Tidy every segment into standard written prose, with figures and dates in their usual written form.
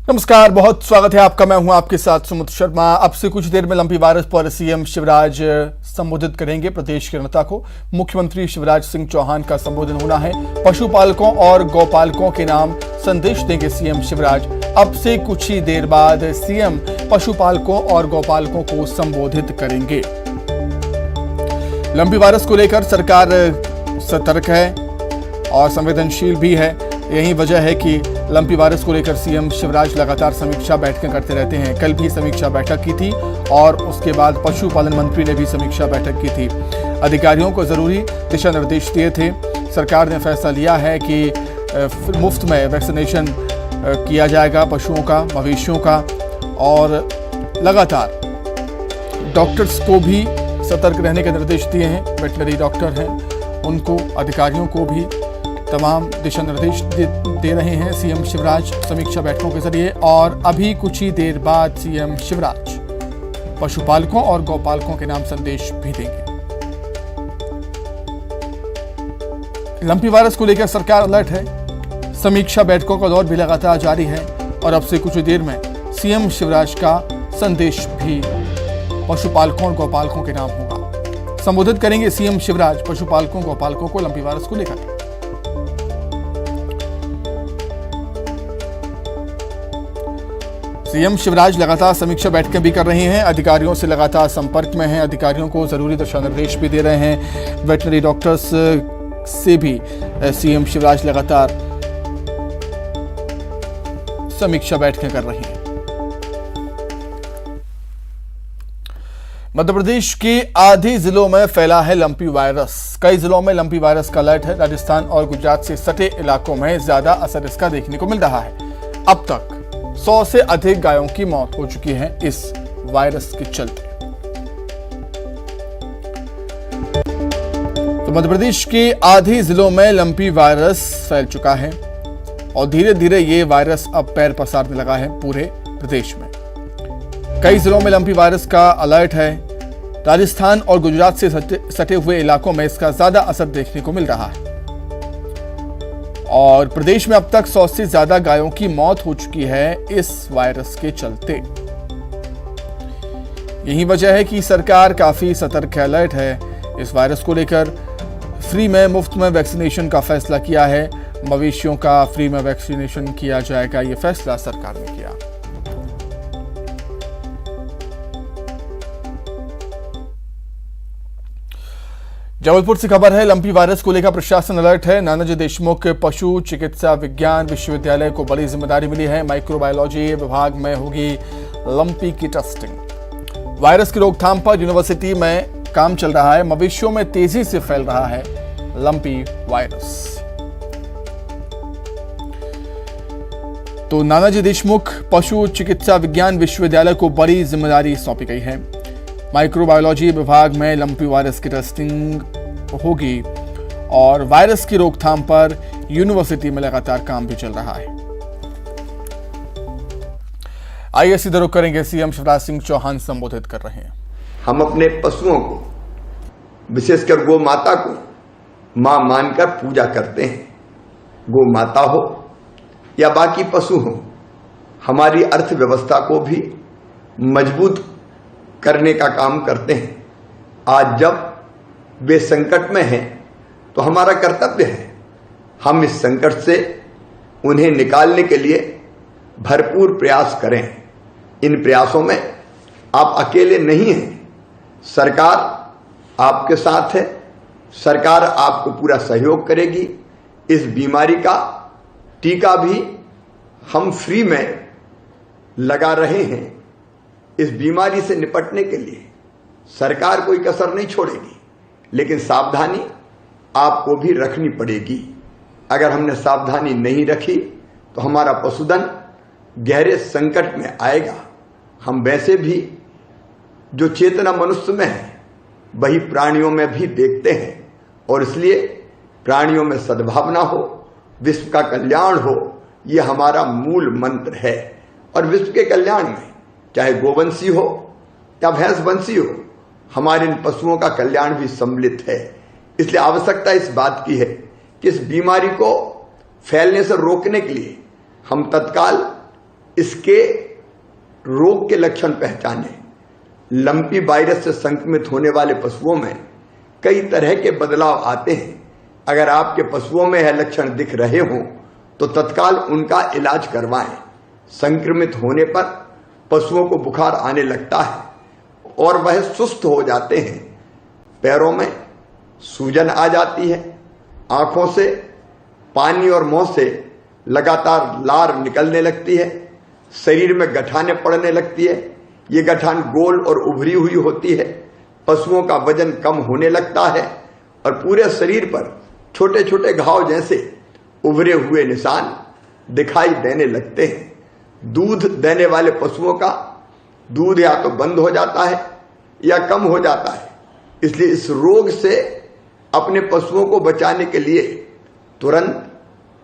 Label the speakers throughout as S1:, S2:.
S1: नमस्कार, बहुत स्वागत है आपका। मैं हूं आपके साथ सुमित शर्मा। अब से कुछ देर में लंपी वायरस पर सीएम शिवराज संबोधित करेंगे प्रदेश की जनता को। मुख्यमंत्री शिवराज सिंह चौहान का संबोधन होना है। पशुपालकों और गौपालकों के नाम संदेश देंगे सीएम शिवराज। अब से कुछ ही देर बाद सीएम पशुपालकों और गौपालकों को संबोधित करेंगे। लंपी वायरस को लेकर सरकार सतर्क है और संवेदनशील भी है। यही वजह है कि लंपी वायरस को लेकर सीएम शिवराज लगातार समीक्षा बैठकें करते रहते हैं। कल भी समीक्षा बैठक की थी और उसके बाद पशुपालन मंत्री ने भी समीक्षा बैठक की थी। अधिकारियों को जरूरी दिशा निर्देश दिए थे। सरकार ने फैसला लिया है कि मुफ्त में वैक्सीनेशन किया जाएगा पशुओं का, मवेशियों का, और लगातार डॉक्टर्स को भी सतर्क रहने के निर्देश दिए हैं। वेटनरी डॉक्टर हैं, उनको, अधिकारियों को भी तमाम दिशा निर्देश दे रहे हैं सीएम शिवराज समीक्षा बैठकों के जरिए। और अभी कुछ ही देर बाद सीएम शिवराज पशुपालकों और गौपालकों के नाम संदेश भी देंगे। लंपी वायरस को लेकर सरकार अलर्ट है। समीक्षा बैठकों का दौर भी लगातार जारी है और अब से कुछ ही देर में सीएम शिवराज का संदेश भी पशुपालकों और गौपालकों के नाम होगा। संबोधित करेंगे सीएम शिवराज पशुपालकों गौपालकों को लंपी वायरस को लेकर। सीएम शिवराज लगातार समीक्षा बैठकें भी कर रहे हैं। अधिकारियों से लगातार संपर्क में हैं। अधिकारियों को जरूरी दिशा निर्देश भी दे रहे हैं। वेटनरी डॉक्टर्स से भी सीएम शिवराज लगातार समीक्षा बैठकें कर रहे हैं। मध्य प्रदेश के आधे जिलों में फैला है लंपी वायरस। कई जिलों में लंपी वायरस का अलर्ट है। राजस्थान और गुजरात से सटे इलाकों में ज्यादा असर इसका देखने को मिल रहा है। अब तक 100 से अधिक गायों की मौत हो चुकी है इस वायरस के चलते। तो मध्य प्रदेश के आधे जिलों में लंपी वायरस फैल चुका है और धीरे धीरे ये वायरस अब पैर पसारने लगा है पूरे प्रदेश में। कई जिलों में लंपी वायरस का अलर्ट है। राजस्थान और गुजरात से सटे हुए इलाकों में इसका ज्यादा असर देखने को मिल रहा है और प्रदेश में अब तक 100 से ज्यादा गायों की मौत हो चुकी है इस वायरस के चलते। यही वजह है कि सरकार काफी सतर्क, अलर्ट है इस वायरस को लेकर। फ्री में, मुफ्त में वैक्सीनेशन का फैसला किया है। मवेशियों का फ्री में वैक्सीनेशन किया जाएगा, यह फैसला सरकार ने किया। जबलपुर से खबर है, लंपी वायरस को लेकर प्रशासन अलर्ट है। नानाजी देशमुख पशु चिकित्सा विज्ञान विश्वविद्यालय को बड़ी जिम्मेदारी मिली है। माइक्रोबायोलॉजी विभाग में होगी लंपी की टेस्टिंग। वायरस की रोकथाम पर यूनिवर्सिटी में काम चल रहा है। मवेशियों में तेजी से फैल रहा है लंपी वायरस। तो नानाजी देशमुख पशु चिकित्सा विज्ञान विश्वविद्यालय को बड़ी जिम्मेदारी सौंपी गई है। माइक्रोबायोलॉजी विभाग में लंपी वायरस की टेस्टिंग होगी और वायरस की रोकथाम पर यूनिवर्सिटी में लगातार काम भी चल रहा है। आइए सीधे रुख करेंगे, सीएम शिवराज सिंह चौहान संबोधित कर रहे हैं।
S2: हम अपने पशुओं को, विशेषकर गौ माता को मां मानकर पूजा करते हैं। गौ माता हो या बाकी पशु हो, हमारी अर्थव्यवस्था को भी मजबूत करने का काम करते हैं। आज जब वे संकट में हैं तो हमारा कर्तव्य है हम इस संकट से उन्हें निकालने के लिए भरपूर प्रयास करें। इन प्रयासों में आप अकेले नहीं हैं, सरकार आपके साथ है। सरकार आपको पूरा सहयोग करेगी। इस बीमारी का टीका भी हम फ्री में लगा रहे हैं। इस बीमारी से निपटने के लिए सरकार कोई कसर नहीं छोड़ेगी, लेकिन सावधानी आपको भी रखनी पड़ेगी। अगर हमने सावधानी नहीं रखी तो हमारा पशुधन गहरे संकट में आएगा। हम वैसे भी जो चेतना मनुष्य में है वही प्राणियों में भी देखते हैं और इसलिए प्राणियों में सद्भावना हो, विश्व का कल्याण हो, यह हमारा मूल मंत्र है। और विश्व के कल्याण में चाहे गोवंशी हो या भैंसवंशी हो, हमारे इन पशुओं का कल्याण भी सम्मिलित है। इसलिए आवश्यकता इस बात की है कि इस बीमारी को फैलने से रोकने के लिए हम तत्काल इसके रोग के लक्षण पहचाने। लंपी वायरस से संक्रमित होने वाले पशुओं में कई तरह के बदलाव आते हैं। अगर आपके पशुओं में यह लक्षण दिख रहे हों तो तत्काल उनका इलाज करवाएं। संक्रमित होने पर पशुओं को बुखार आने लगता है और वह सुस्त हो जाते हैं। पैरों में सूजन आ जाती है। आंखों से पानी और मुंह से लगातार लार निकलने लगती है। शरीर में गठाने पड़ने लगती है। ये गठान गोल और उभरी हुई होती है। पशुओं का वजन कम होने लगता है और पूरे शरीर पर छोटे छोटे घाव जैसे उभरे हुए निशान दिखाई देने लगते हैं। दूध देने वाले पशुओं का दूध या तो बंद हो जाता है या कम हो जाता है। इसलिए इस रोग से अपने पशुओं को बचाने के लिए तुरंत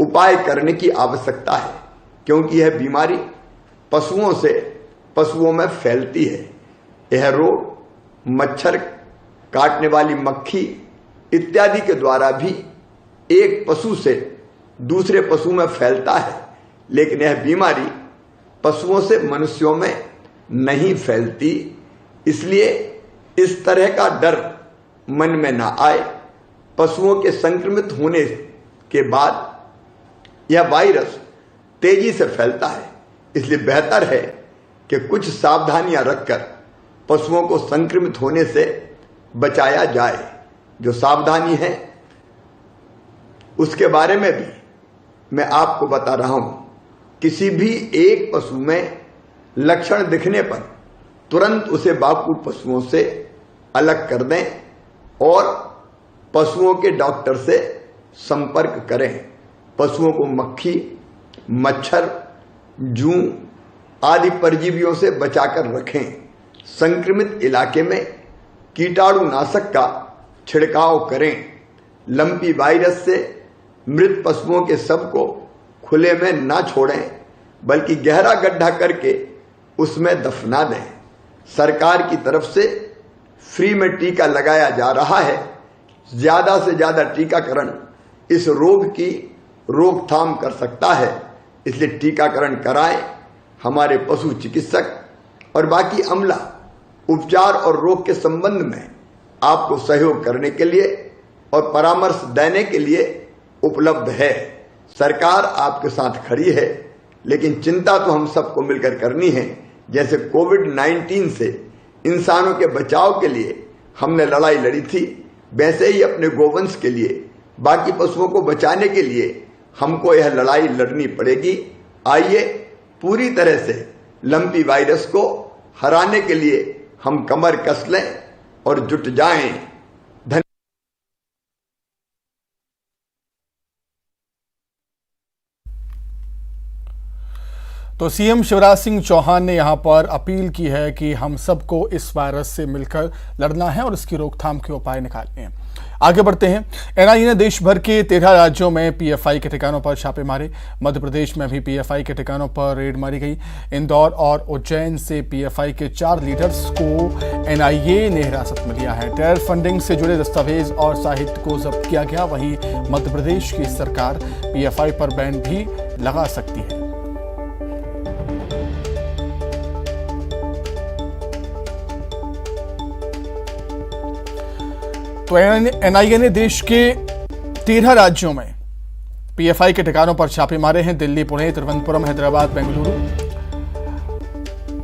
S2: उपाय करने की आवश्यकता है, क्योंकि यह बीमारी पशुओं से पशुओं में फैलती है। यह रोग मच्छर, काटने वाली मक्खी इत्यादि के द्वारा भी एक पशु से दूसरे पशु में फैलता है, लेकिन यह बीमारी पशुओं से मनुष्यों में नहीं फैलती। इसलिए इस तरह का डर मन में ना आए। पशुओं के संक्रमित होने के बाद यह वायरस तेजी से फैलता है, इसलिए बेहतर है कि कुछ सावधानियां रखकर पशुओं को संक्रमित होने से बचाया जाए। जो सावधानी है उसके बारे में भी मैं आपको बता रहा हूं। किसी भी एक पशु में लक्षण दिखने पर तुरंत उसे बाकी पशुओं से अलग कर दें और पशुओं के डॉक्टर से संपर्क करें। पशुओं को मक्खी, मच्छर, जूं आदि परजीवियों से बचाकर रखें। संक्रमित इलाके में कीटाणुनाशक का छिड़काव करें। लंपी वायरस से मृत पशुओं के शव को खुले में ना छोड़ें, बल्कि गहरा गड्ढा करके उसमें दफना दें। सरकार की तरफ से फ्री में टीका लगाया जा रहा है। ज्यादा से ज्यादा टीकाकरण इस रोग की रोकथाम कर सकता है, इसलिए टीकाकरण कराएं। हमारे पशु चिकित्सक और बाकी अमला उपचार और रोग के संबंध में आपको सहयोग करने के लिए और परामर्श देने के लिए उपलब्ध है। सरकार आपके साथ खड़ी है, लेकिन चिंता तो हम सबको मिलकर करनी है। जैसे कोविड-19 से इंसानों के बचाव के लिए हमने लड़ाई लड़ी थी, वैसे ही अपने गोवंश के लिए, बाकी पशुओं को बचाने के लिए हमको यह लड़ाई लड़नी पड़ेगी। आइए पूरी तरह से लंपी वायरस को हराने के लिए हम कमर कस लें और जुट जाएं।
S1: तो सीएम शिवराज सिंह चौहान ने यहां पर अपील की है कि हम सबको इस वायरस से मिलकर लड़ना है और इसकी रोकथाम के उपाय निकालने हैं। आगे बढ़ते हैं। एनआईए ने देश भर के 13 राज्यों में पीएफआई के ठिकानों पर छापे मारे। मध्य प्रदेश में भी पीएफआई के ठिकानों पर रेड मारी गई। इंदौर और उज्जैन से पीएफआई के 4 लीडर्स को एनआईए ने हिरासत में लिया है। टेरर फंडिंग से जुड़े दस्तावेज और साहित्य को जब्त किया गया। वहीं मध्य प्रदेश की सरकार पीएफआई पर बैन भी लगा सकती है। तो एनआईए ने देश के 13 राज्यों में पीएफआई के ठिकानों पर छापे मारे हैं। दिल्ली, पुणे, तिरुवनंतपुरम, हैदराबाद, बेंगलुरु,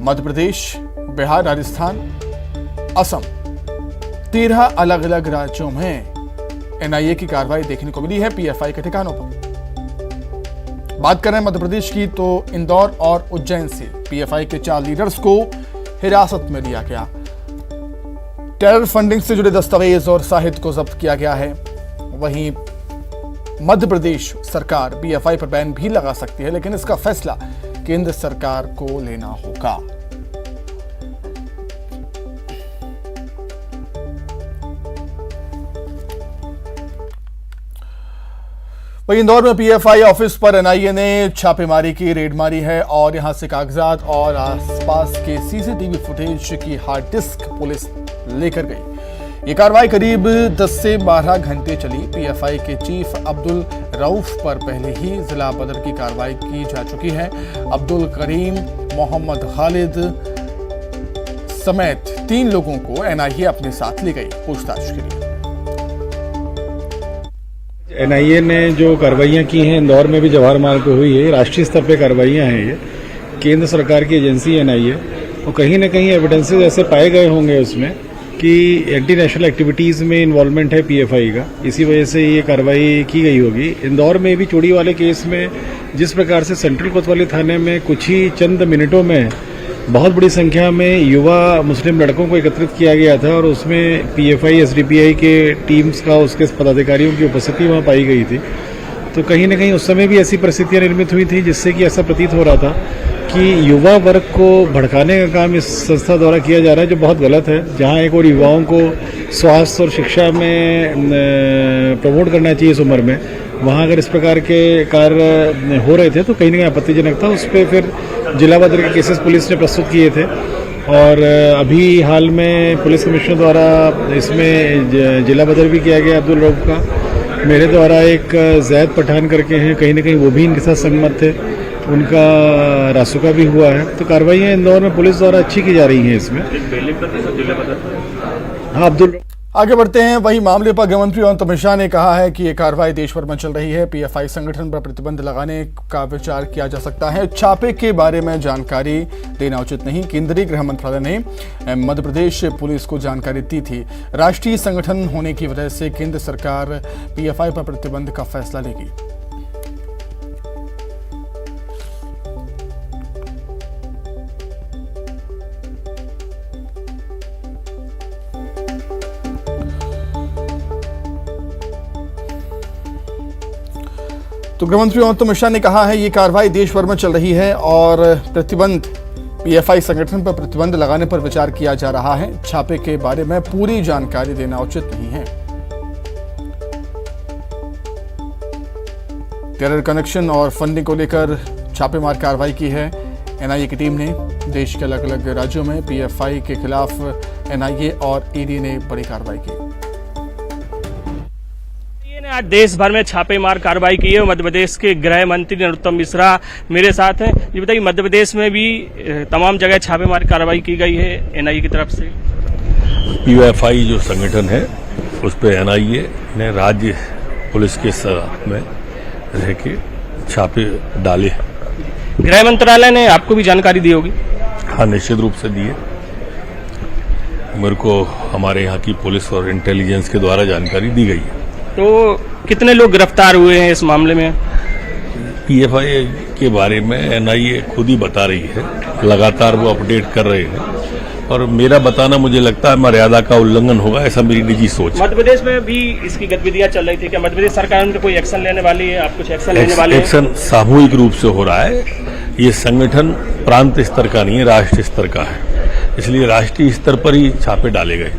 S1: मध्य प्रदेश, बिहार, राजस्थान, असम, 13 अलग अलग राज्यों में एनआईए की कार्रवाई देखने को मिली है पीएफआई के ठिकानों पर। बात करें मध्य प्रदेश की तो इंदौर और उज्जैन से पीएफआई के 4 लीडर्स को हिरासत में लिया गया। टेरर फंडिंग से जुड़े दस्तावेज और साहित्य को जब्त किया गया है। वहीं मध्य प्रदेश सरकार पीएफआई पर बैन भी लगा सकती है, लेकिन इसका फैसला केंद्र सरकार को लेना होगा। वहीं इंदौर में पीएफआई ऑफिस पर एनआईए ने छापेमारी की, रेड मारी है और यहां से कागजात और आसपास के सीसीटीवी फुटेज की हार्ड डिस्क पुलिस लेकर गई। ये कार्रवाई करीब 10 से 12 घंटे चली। पीएफआई के चीफ अब्दुल रऊफ पर पहले ही जिला बदर की कार्रवाई की जा चुकी है। अब्दुल करीम, मोहम्मद खालिद समेत 3 लोगों को एनआईए अपने साथ ले गई पूछताछ के लिए।
S3: एनआईए ने जो कार्रवाइयां की हैं इंदौर में भी जवाहर मार्ग पे हुई है, राष्ट्रीय स्तर पे कार्रवाइयां हैं। ये केंद्र सरकार की एजेंसी एनआईए, और कहीं ना कहीं एविडेंसेस ऐसे पाए गए होंगे उसमें कि एंटी नेशनल एक्टिविटीज में इन्वॉल्वमेंट है पीएफआई का, इसी वजह से ये कार्रवाई की गई होगी। इंदौर में भी चोरी वाले केस में जिस प्रकार से सेंट्रल कोतवाली थाने में कुछ ही चंद मिनटों में बहुत बड़ी संख्या में युवा मुस्लिम लड़कों को एकत्रित किया गया था और उसमें पीएफआई एसडीपीआई के टीम्स का, उसके पदाधिकारियों की उपस्थिति वहां पाई गई थी। तो कहीं ना कहीं उस समय भी ऐसी परिस्थितियां निर्मित हुई थी जिससे कि ऐसा प्रतीत हो रहा था कि युवा वर्ग को भड़काने का काम इस संस्था द्वारा किया जा रहा है, जो बहुत गलत है। जहां एक और युवाओं को स्वास्थ्य और शिक्षा में प्रमोट करना चाहिए इस उम्र में, वहां अगर इस प्रकार के कार्य हो रहे थे तो कहीं ना कहीं आपत्तिजनक था। उस पर फिर जिला बदर के केसेस पुलिस ने प्रस्तुत किए थे और अभी हाल में पुलिस कमिश्नर द्वारा इसमें जिला बदर भी किया गया अब्दुल रऊफ का। मेरे द्वारा एक जैद पठान करके हैं, कहीं ना कहीं वो भी इनके साथ संगमत थे, उनका रासुका भी हुआ है। तो कार्रवाइयां इंदौर में पुलिस द्वारा अच्छी की जा रही हैं इसमें। हाँ, अब्दुल
S1: आगे बढ़ते हैं। वही मामले पर गृहमंत्री अमित शाह ने कहा है कि ये कार्रवाई देश भर में चल रही है। पीएफआई संगठन पर प्रतिबंध लगाने का विचार किया जा सकता है। छापे के बारे में जानकारी देना उचित नहीं। केंद्रीय गृह मंत्रालय ने मध्य प्रदेश पुलिस को जानकारी दी थी। राष्ट्रीय संगठन होने की वजह से केंद्र सरकार पीएफआई पर प्रतिबंध का फैसला लेगी। तो गृहमंत्री अमित शाह ने कहा है ये कार्रवाई देश भर में चल रही है और पीएफआई संगठन पर प्रतिबंध लगाने पर विचार किया जा रहा है। छापे के बारे में पूरी जानकारी देना उचित नहीं है। टेरर कनेक्शन और फंडिंग को लेकर छापेमार कार्रवाई की है एनआईए की टीम ने। देश के अलग अलग राज्यों में पीएफआई के खिलाफ एनआईए और ईडी ने बड़ी कार्रवाई की।
S4: आज देश भर में छापेमार कार्रवाई की है। मध्य प्रदेश के गृह मंत्री नरोत्तम मिश्रा मेरे साथ हैं। ये बताइए, मध्य प्रदेश में भी तमाम जगह छापेमार कार्रवाई की गई है एनआईए की तरफ से।
S5: पीएफआई जो संगठन है उस पर एनआईए ने राज्य पुलिस के साथ में रह के छापे डाले।
S4: गृह मंत्रालय ने आपको भी जानकारी दी होगी?
S5: हाँ, निश्चित रूप से दिए। मेरे को हमारे यहाँ की पुलिस और इंटेलिजेंस के द्वारा जानकारी दी गई है।
S4: तो कितने लोग गिरफ्तार हुए हैं इस मामले में?
S5: पीएफआई के बारे में एनआईए खुद ही बता रही है, लगातार वो अपडेट कर रहे हैं और मेरा बताना मुझे लगता है मर्यादा का उल्लंघन होगा, ऐसा मेरी निजी सोच है।
S4: मध्य प्रदेश में भी इसकी गतिविधियां चल रही थी, क्या मध्य प्रदेश सरकार उन पर कोई एक्शन लेने वाली है? आप कुछ एक्शन लेने वाले हैं? एक्शन
S5: सामूहिक रूप से हो रहा है। ये संगठन प्रांत स्तर का नहीं है, राष्ट्रीय स्तर का है, इसलिए राष्ट्रीय स्तर पर ही छापे डाले गए।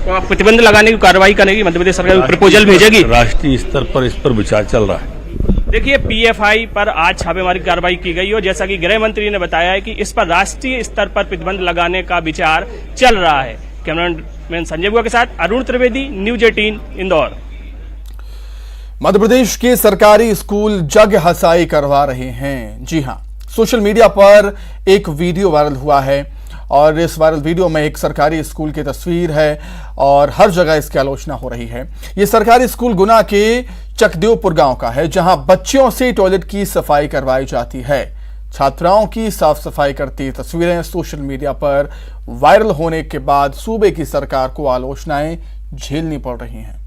S4: तो आप प्रतिबंध लगाने की कार्रवाई करेगी? मध्य प्रदेश सरकार प्रपोजल भेजेगी?
S5: राष्ट्रीय स्तर पर इस पर विचार चल रहा है।
S4: देखिए, पीएफआई पर आज छापेमारी कार्रवाई की गई और जैसा कि गृह मंत्री ने बताया है कि इस पर राष्ट्रीय स्तर पर प्रतिबंध लगाने का विचार चल रहा है। कैमरामैन संजय बुआ के साथ अरुण त्रिवेदी, न्यूज 18 इंदौर।
S1: मध्य प्रदेश के सरकारी स्कूल जग हंसाई करवा रहे हैं। जी हां, सोशल मीडिया पर एक वीडियो वायरल हुआ है और इस वायरल वीडियो में एक सरकारी स्कूल की तस्वीर है और हर जगह इसकी आलोचना हो रही है। यह सरकारी स्कूल गुना के चकदेवपुर गांव का है, जहां बच्चियों से टॉयलेट की सफाई करवाई जाती है। छात्राओं की साफ सफाई करती तस्वीरें सोशल मीडिया पर वायरल होने के बाद सूबे की सरकार को आलोचनाएं झेलनी पड़ रही हैं।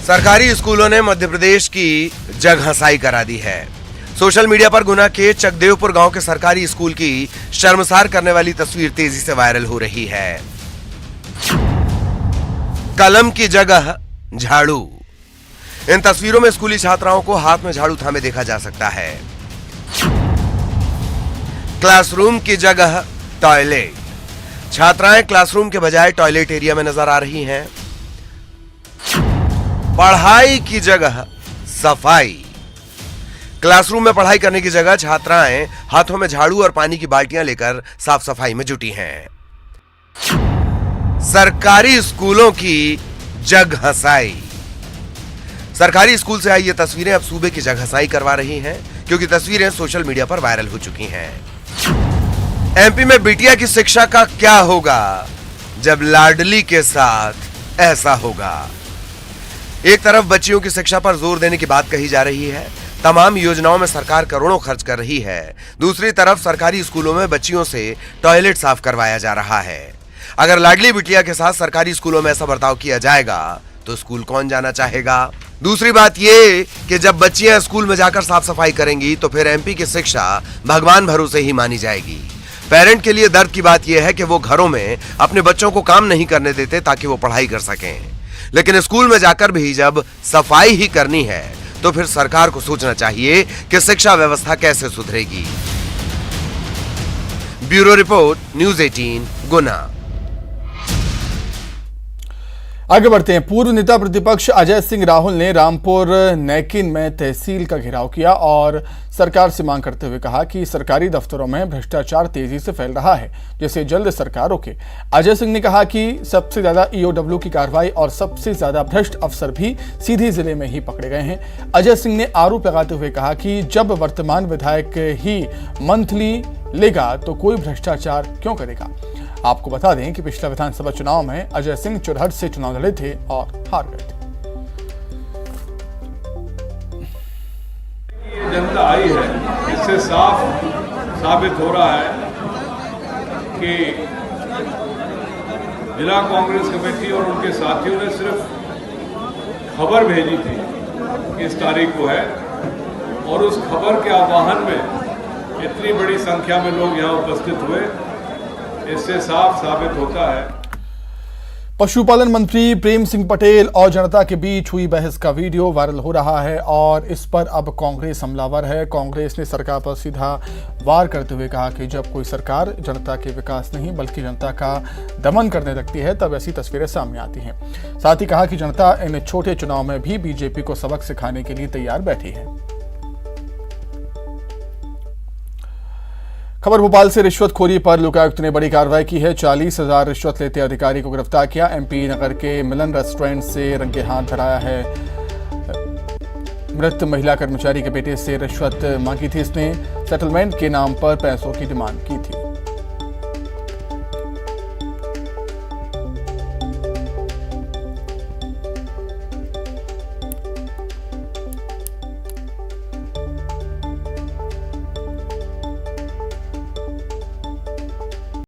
S6: सरकारी स्कूलों ने मध्य प्रदेश की जग हंसाई करा दी है। सोशल मीडिया पर गुना के चकदेवपुर गांव के सरकारी स्कूल की शर्मसार करने वाली तस्वीर तेजी से वायरल हो रही है। कलम की जगह झाड़ू। इन तस्वीरों में स्कूली छात्राओं को हाथ में झाड़ू थामे देखा जा सकता है। क्लासरूम की जगह टॉयलेट। छात्राएं क्लासरूम के बजाय टॉयलेट एरिया में नजर आ रही हैं। पढ़ाई की जगह सफाई। क्लासरूम में पढ़ाई करने की जगह छात्राएं हाथों में झाड़ू और पानी की बाल्टियां लेकर साफ सफाई में जुटी हैं। सरकारी स्कूलों की जगहंसाई। सरकारी स्कूल से आई ये तस्वीरें अब सूबे की जगहंसाई करवा रही हैं, क्योंकि तस्वीरें सोशल मीडिया पर वायरल हो चुकी हैं। एमपी में बिटिया की शिक्षा का क्या होगा जब लाडली के साथ ऐसा होगा। एक तरफ बच्चियों की शिक्षा पर जोर देने की बात कही जा रही है, तमाम योजनाओं में सरकार करोड़ों खर्च कर रही है। दूसरी तरफ सरकारी स्कूलों में बच्चियों से टॉयलेट साफ करवाया जा रहा है। अगर लाडली बिटिया के साथ सरकारी स्कूलों में ऐसा बर्ताव किया जाएगा तो स्कूल कौन जाना चाहेगा। दूसरी बात ये कि जब बच्चियां स्कूल में जाकर साफ सफाई करेंगी तो फिर एमपी की शिक्षा भगवान भरोसे ही मानी जाएगी। पेरेंट के लिए दर्द की बात यह है कि वो घरों में अपने बच्चों को काम नहीं करने देते ताकि वो पढ़ाई कर सकें, लेकिन स्कूल में जाकर भी जब सफाई ही करनी है तो फिर सरकार को सोचना चाहिए कि शिक्षा व्यवस्था कैसे सुधरेगी। ब्यूरो रिपोर्ट, न्यूज़ 18 गुना।
S1: आगे बढ़ते हैं। पूर्व नेता प्रतिपक्ष अजय सिंह राहुल ने रामपुर नैकिन में तहसील का घेराव किया और सरकार से मांग करते हुए कहा कि सरकारी दफ्तरों में भ्रष्टाचार तेजी से फैल रहा है, जिसे जल्द सरकार रोके। अजय सिंह ने कहा कि सबसे ज्यादा ईओडब्ल्यू की कार्रवाई और सबसे ज्यादा भ्रष्ट अफसर भी सीधी जिले में ही पकड़े गए हैं। अजय सिंह ने आरोप लगाते हुए कहा कि जब वर्तमान विधायक ही मंथली लेगा तो कोई भ्रष्टाचार क्यों करेगा। आपको बता दें कि पिछले विधानसभा चुनाव में अजय सिंह चुरहट से चुनाव लड़े थे और हार गए थे।
S7: ये जनता आई है, इससे साफ साबित हो रहा है कि जिला कांग्रेस कमेटी और उनके साथियों ने सिर्फ खबर भेजी थी कि इस तारीख को है, और उस खबर के आह्वान में इतनी बड़ी संख्या में लोग यहाँ उपस्थित हुए, इससे साफ साबित होता है।
S1: पशुपालन मंत्री प्रेम सिंह पटेल और जनता के बीच हुई बहस का वीडियो वायरल हो रहा है और इस पर अब कांग्रेस हमलावर है। कांग्रेस ने सरकार पर सीधा वार करते हुए कहा कि जब कोई सरकार जनता के विकास नहीं बल्कि जनता का दमन करने लगती है तब ऐसी तस्वीरें सामने आती हैं। साथ ही कहा कि जनता इन छोटे चुनाव में भी बीजेपी को सबक सिखाने के लिए तैयार बैठी है। खबर भोपाल से। रिश्वतखोरी पर लोकायुक्त ने बड़ी कार्रवाई की है। 40,000 रिश्वत लेते अधिकारी को गिरफ्तार किया। एमपी नगर के मिलन रेस्टोरेंट से रंगे हाथ धराया है। मृत महिला कर्मचारी के बेटे से रिश्वत मांगी थी इसने। सेटलमेंट के नाम पर पैसों की डिमांड की थी।